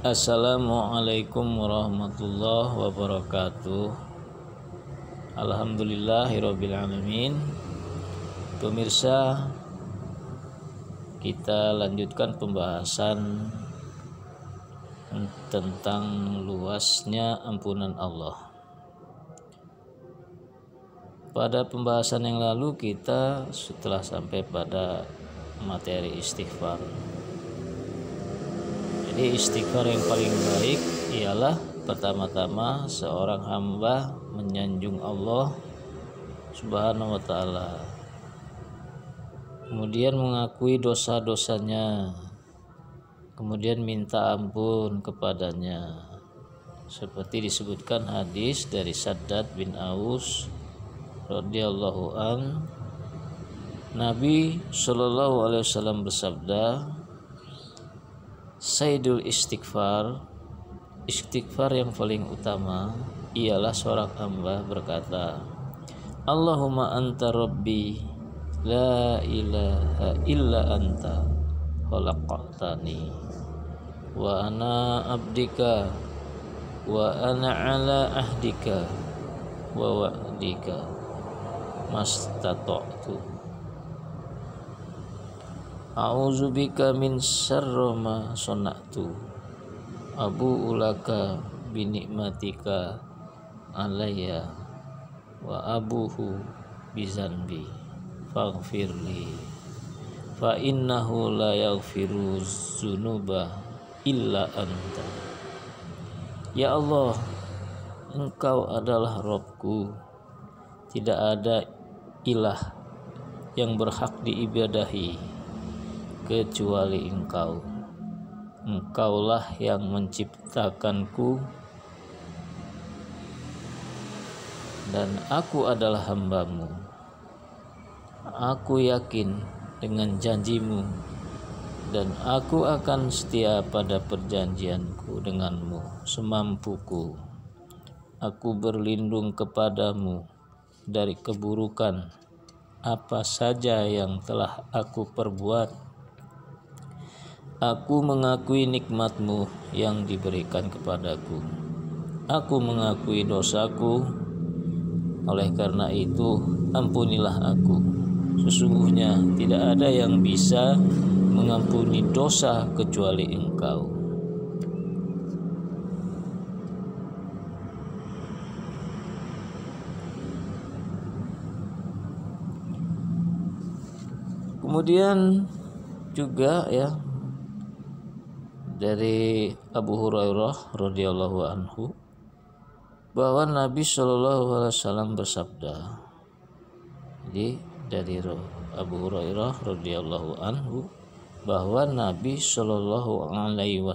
Assalamualaikum warahmatullahi wabarakatuh. Alhamdulillahirabbil alamin. Pemirsa, kita lanjutkan pembahasan tentang luasnya ampunan Allah. Pada pembahasan yang lalu kita setelah sampai pada materi istighfar. Jadi istighfar yang paling baik ialah pertama-tama seorang hamba menyanjung Allah Subhanahu wa ta'ala, kemudian mengakui dosa-dosanya, kemudian minta ampun kepadanya, seperti disebutkan hadis dari Shaddad bin Aus radhiyallahu an. Nabi Shallallahu alaihi wasallam bersabda, Sayyidul istighfar yang paling utama ialah seorang hamba berkata, Allahumma anta rabbi la ilaha illa anta khalaqtani wa ana abdika wa ana ala ahdika wa wa'dika mastata'tu a'udzubika min syarri ma sana'tu abu'u laka bi ni'matika alayya wa abuhu bi zanbi faghfirli fa innahu la yaghfiru dzunuba illa anta. Ya Allah, Engkau adalah Rabbku, tidak ada ilah yang berhak diibadahi kecuali Engkau. Engkaulah yang menciptakanku dan aku adalah hamba-Mu. Aku yakin dengan janji-Mu dan aku akan setia pada perjanjianku denganmu semampuku. Aku berlindung kepadamu dari keburukan apa saja yang telah aku perbuat. Aku mengakui nikmat-Mu yang diberikan kepadaku. Aku mengakui dosaku. Oleh karena itu, ampunilah aku. Sesungguhnya tidak ada yang bisa mengampuni dosa kecuali Engkau. Kemudian juga dari Abu Hurairah radhiyallahu anhu bahwa Nabi Shallallahu alaihi wasallam bersabda. Jadi dari Abu Hurairah radhiyallahu anhu bahwa Nabi Shallallahu alaihi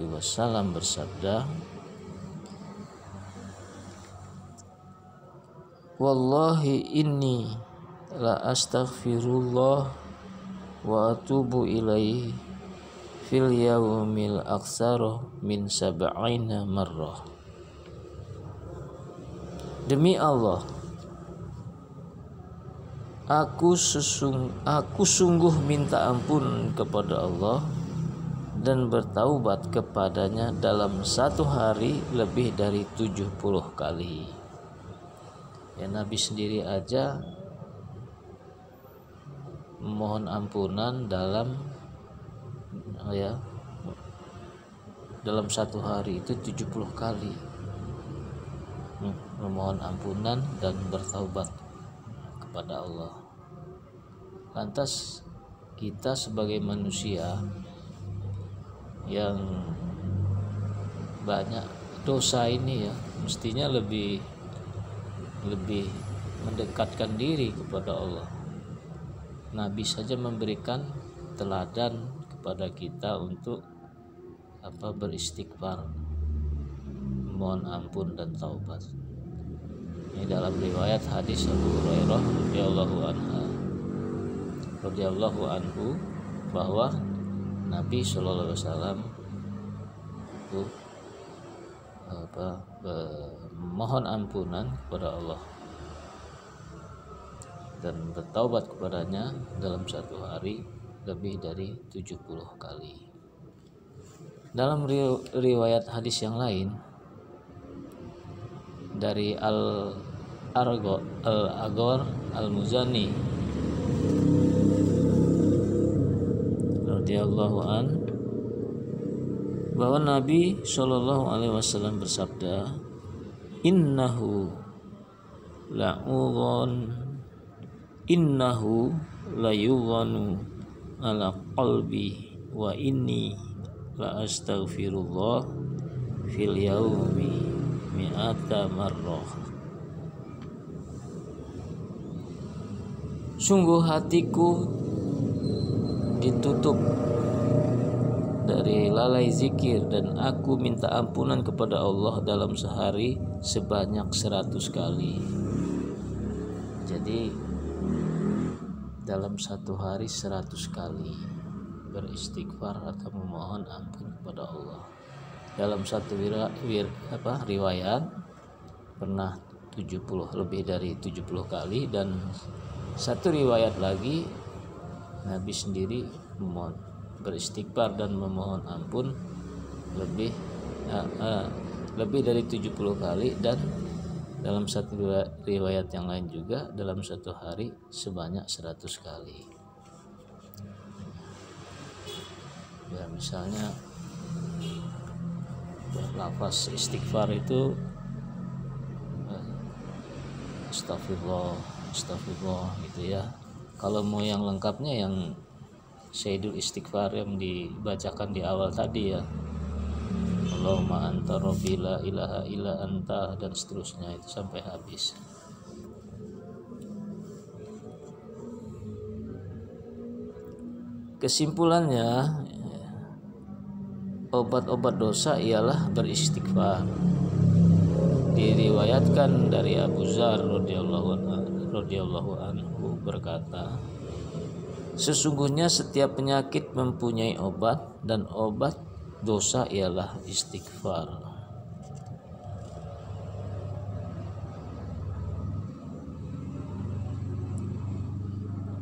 wasallam bersabda, Wallahi inni la astaghfirullah wa atubu ilaihi fil yaumil aksara min sab'ina marrah. Demi Allah, aku sungguh minta ampun kepada Allah dan bertaubat kepadanya dalam satu hari lebih dari 70 kali. Ya, Nabi sendiri aja memohon ampunan dalam satu hari itu 70 kali memohon ampunan dan bertaubat kepada Allah. Lantas kita sebagai manusia yang banyak dosa ini mestinya lebih mendekatkan diri kepada Allah. Nabi saja memberikan teladan kepada kita untuk beristighfar, mohon ampun dan taubat. Ini dalam riwayat hadis Abu Hurairah radhiyallahu anhu bahwa Nabi Shallallahu alaihi wasallam itu mohon ampunan kepada Allah dan bertaubat kepadanya dalam satu hari lebih dari 70 kali. Dalam riwayat hadis yang lain dari Al-Agor Al-Muzani radhiyallahu an, bahwa Nabi Shallallahu alaihi wasallam bersabda, innahu layughanu ala qalbi wa inni la astaghfirullah fil yaumi mi'ata marrah. Sungguh hatiku ditutup dari lalai zikir dan aku minta ampunan kepada Allah dalam sehari sebanyak 100 kali. Jadi dalam satu hari 100 kali beristighfar atau memohon ampun kepada Allah. Dalam satu riwayat pernah 70, lebih dari 70 kali, dan satu riwayat lagi Nabi sendiri beristighfar dan memohon ampun lebih dari 70 kali, dan dalam satu riwayat yang lain juga dalam satu hari sebanyak 100 kali. Ya, misalnya lafaz istighfar itu astagfirullah gitu ya. Kalau mau yang lengkapnya yang Sayyidul Istighfar yang dibacakan di awal tadi ya, Allahumma anta rabbi la ilaha illa anta, dan seterusnya itu sampai habis. Kesimpulannya, obat-obat dosa ialah beristighfar. Diriwayatkan dari Abu Dzar radhiyallahu anhu berkata, sesungguhnya setiap penyakit mempunyai obat, dan obat dosa ialah istighfar.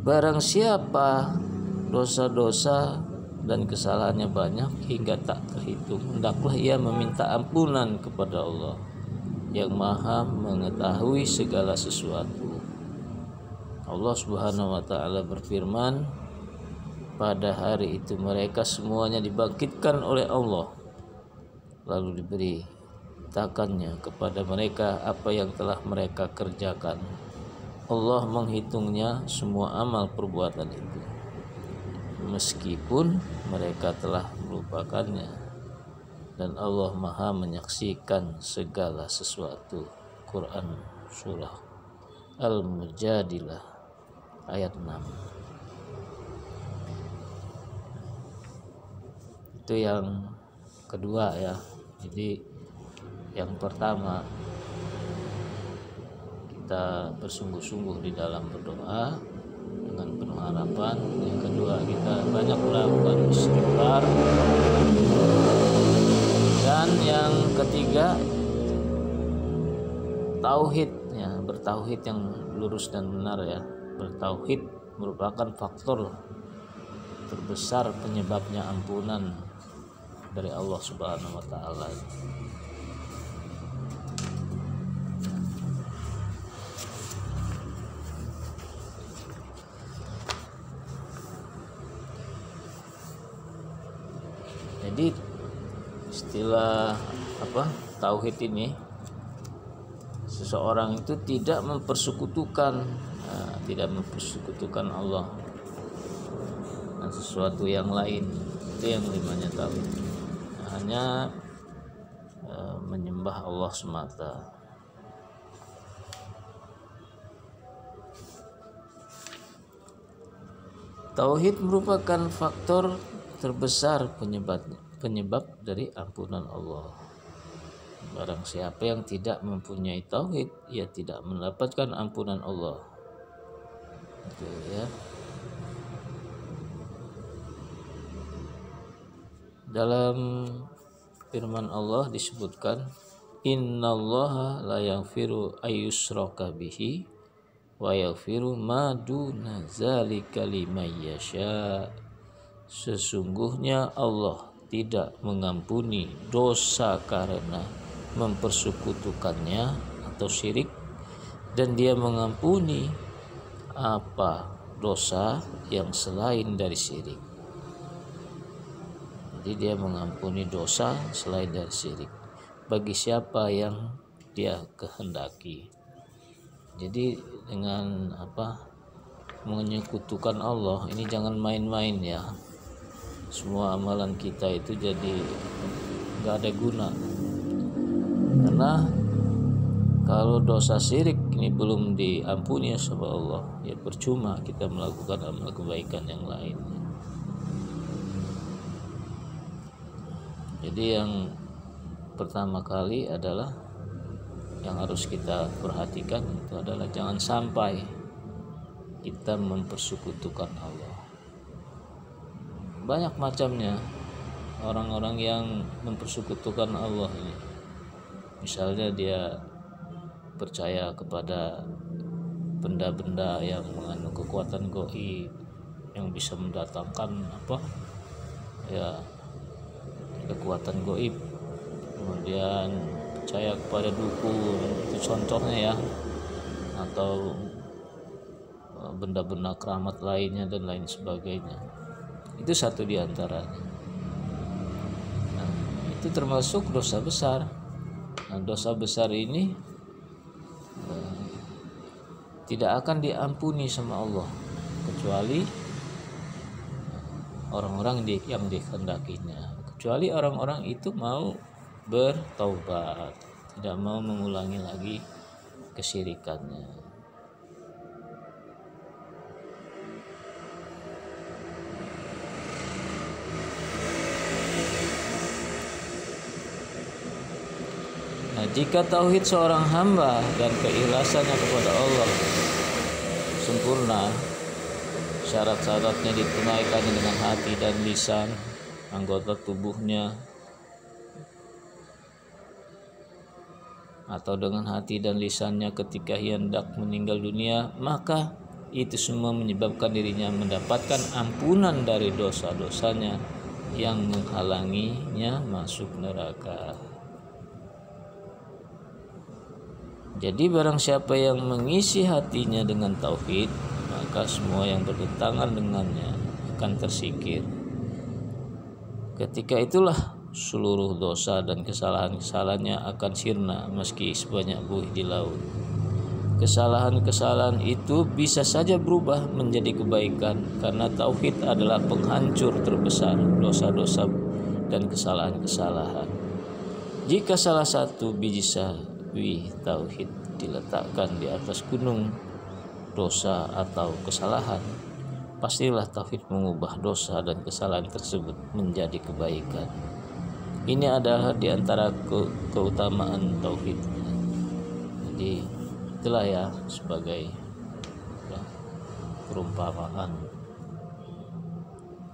Barang siapa dosa-dosa dan kesalahannya banyak hingga tak terhitung, hendaklah ia meminta ampunan kepada Allah yang Maha mengetahui segala sesuatu. Allah Subhanahu wa taala berfirman, pada hari itu mereka semuanya dibangkitkan oleh Allah, lalu diberitakannya kepada mereka apa yang telah mereka kerjakan. Allah menghitungnya semua amal perbuatan itu, meskipun mereka telah melupakannya, dan Allah Maha menyaksikan segala sesuatu. Quran surah Al-Mujadilah ayat 6. Itu yang kedua ya. Jadi yang pertama, kita bersungguh-sungguh di dalam berdoa dengan penuh harapan. Yang kedua, kita banyak melakukan istighfar. Dan yang ketiga, tauhid ya, bertauhid yang lurus dan benar ya. Bertauhid merupakan faktor terbesar penyebabnya ampunan dari Allah Subhanahu wa taala. Jadi istilah tauhid ini, seseorang itu tidak mempersekutukan Allah dan sesuatu yang lain. Itu yang namanya tauhid. Hanya menyembah Allah semata. Tauhid merupakan faktor terbesar penyebab dari ampunan Allah. Barang siapa yang tidak mempunyai tauhid, ia tidak mendapatkan ampunan Allah. Gitu ya. Dalam firman Allah disebutkan, innallaha la yaghfiru ayyushraka bihi wa yaghfiru ma duna dzalika liman yasha. Sesungguhnya Allah tidak mengampuni dosa karena mempersekutukannya atau syirik, dan dia mengampuni apa dosa yang selain dari syirik. Jadi dia mengampuni dosa selain dari syirik bagi siapa yang dia kehendaki. Jadi dengan menyekutukan Allah ini jangan main-main ya. Semua amalan kita itu jadi gak ada guna, karena kalau dosa syirik ini belum diampuni sama Allah, ya percuma kita melakukan amal kebaikan yang lain. Jadi yang pertama kali adalah yang harus kita perhatikan itu adalah jangan sampai kita mempersekutukan Allah. Banyak macamnya orang-orang yang mempersekutukan Allah ini. Misalnya dia percaya kepada benda-benda yang mengandung kekuatan gaib, yang bisa mendatangkan kekuatan gaib. Kemudian percaya kepada dukun, itu contohnya ya, atau benda-benda keramat lainnya dan lain sebagainya. Itu satu di antaranya. Nah, itu termasuk dosa besar. Nah, dosa besar ini tidak akan diampuni sama Allah kecuali orang-orang yang dikehendakinya, kecuali orang-orang itu mau bertaubat, tidak mau mengulangi lagi kesyirikannya. Nah, jika tauhid seorang hamba dan keikhlasannya kepada Allah sempurna, syarat-syaratnya ditunaikan dengan hati dan lisan, anggota tubuhnya, atau dengan hati dan lisannya ketika hendak meninggal dunia, maka itu semua menyebabkan dirinya mendapatkan ampunan dari dosa-dosanya yang menghalanginya masuk neraka. Jadi barang siapa yang mengisi hatinya dengan tauhid, maka semua yang bertentangan dengannya akan tersingkir. Ketika itulah seluruh dosa dan kesalahan-kesalahannya akan sirna meski sebanyak buih di laut. Kesalahan-kesalahan itu bisa saja berubah menjadi kebaikan, karena tauhid adalah penghancur terbesar dosa-dosa dan kesalahan-kesalahan. Jika salah satu biji sawi tauhid diletakkan di atas gunung dosa atau kesalahan, pastilah tauhid mengubah dosa dan kesalahan tersebut menjadi kebaikan. Ini adalah di antara keutamaan tauhid. Jadi itulah ya sebagai perumpamaan.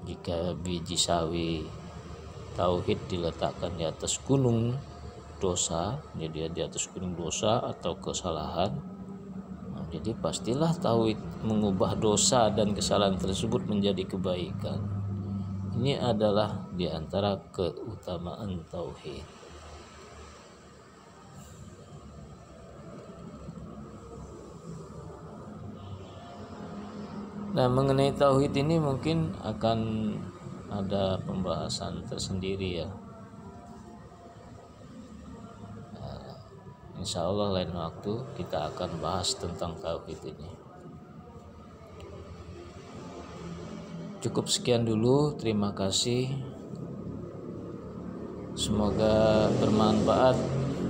Jika biji sawi tauhid diletakkan di atas gunung dosa, jadi di atas gunung dosa atau kesalahan, jadi pastilah tauhid mengubah dosa dan kesalahan tersebut menjadi kebaikan. Ini adalah di antara keutamaan tauhid. Nah, mengenai tauhid ini mungkin akan ada pembahasan tersendiri ya. Insya Allah lain waktu kita akan bahas tentang tauhid ini. Cukup sekian dulu, terima kasih. Semoga bermanfaat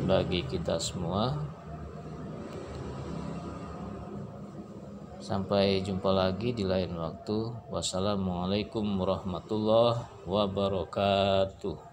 bagi kita semua. Sampai jumpa lagi di lain waktu. Wassalamualaikum warahmatullahi wabarakatuh.